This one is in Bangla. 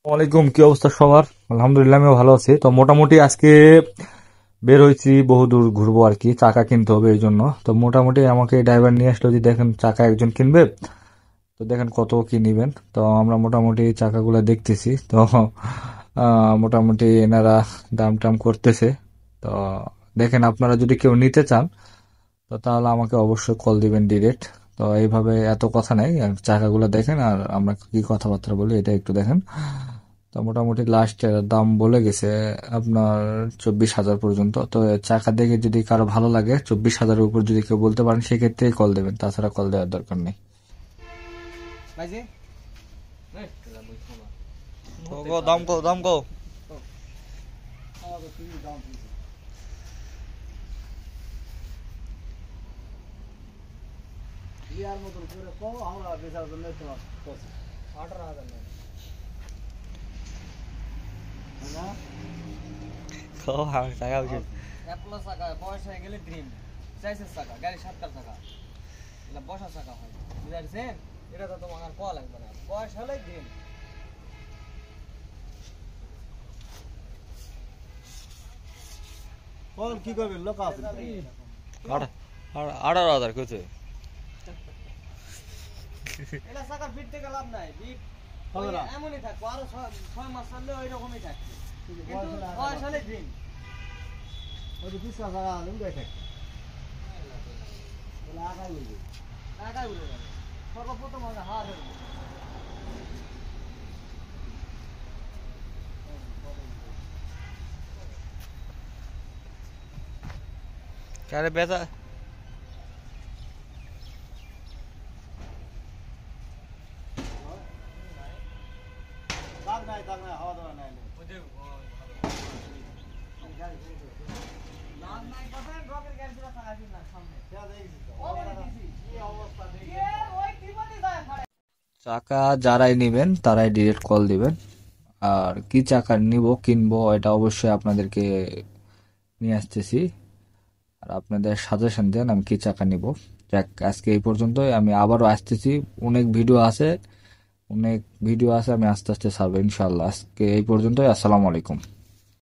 ওয়ালাইকুম, কি অবস্থা সবার? আলহামদুলিল্লাহ, আমিও ভালো আছি। তো মোটামুটি আজকে বের হয়েছি, বহুদূর ঘুরবো আর কি, চাকা কিনতে হবে এই জন্য। তো মোটামুটি আমাকে ড্রাইভার নিয়ে আসলো যে দেখেন চাকা একজন কিনবে, তো দেখেন কত কি নিবেন। তো আমরা মোটামুটি চাকাগুলো দেখতেছি। তো মোটামুটি এনারা দাম টাম করতেছে। তো দেখেন, আপনারা যদি কেউ নিতে চান তো তাহলে আমাকে অবশ্যই কল দিবেন ডিরেক্ট। তো এইভাবে এত কথা নাই, আর চাকাগুলো দেখেন আর আমরা কি কথাবার্তা বলি এটা একটু দেখেন। তো মোটামুটি লাস্ট দাম বলে গেছে আপনার 24,000 পর্যন্ত। তো চাকা দেখে যদি কারো ভালো লাগে, 24,000-এর উপর যদি কেউ বলতে পারেন সেক্ষেত্রেই কল দেবেন, তাছাড়া কল দেওয়ার দরকার নেই। দাম কো, দাম কো। ইয়ার মতন করে কও আমরা বেচার জন্য তোমার 18,000 না কো আমি টাকা উচিত। অ্যাপলো চাকা বয়স হয়ে গেলে ড্রিম চাইছে চাকা গাড়ি সাতটার চাকা এটা বসা চাকা হয় বুঝাইছেন। এটা তো তোমার আর কোয়া লাগবে না, বয়স হলে ড্রিম। কোন কি করবে লোক আছে 18,000 কইছে। এটা চাকা ফিট থেকে লাভ নাই, ফিট এমনই থাকবো, আরো 6 মাস চললে ওই রকমই থাকবে, কিন্তু বয়স হলে ড্রিম। ওই যে 20 টাকা লুঙ্গাই থাকে বলে আগাই উঠবে, আগাই উঠে যাবে সর্বপ্রথম হবে হার হয়ে যাবে। আরে বেচা দাগ নাই, দাগ নাই, হাওয়া দেওয়া নাই দাগ নাই কথা রকের গাড়ি পুরো থাকা দিন না সামনে যা দেখছিস তো কি অবস্থা দেখি ওই টিমাতে যায় খাড়া। চাকা যারাই নিবেন তারাই ডিরেক্ট কল দিবেন। আর কি চাকা নিব কিনবো এটা অবশ্যই আপনাদেরকে নিয়ে আসতেছি। আর আপনাদের সাজেশন দেন আমি কি চাকা নিব। যাক, আজকে এই পর্যন্তই, আমি আবারও আসতেছি। অনেক ভিডিও আছে, অনেক ভিডিও আছে, আমি আস্তে আস্তে ছাড়বো ইনশাল্লাহ। আজকে এই পর্যন্তই, আসসালামু আলাইকুম।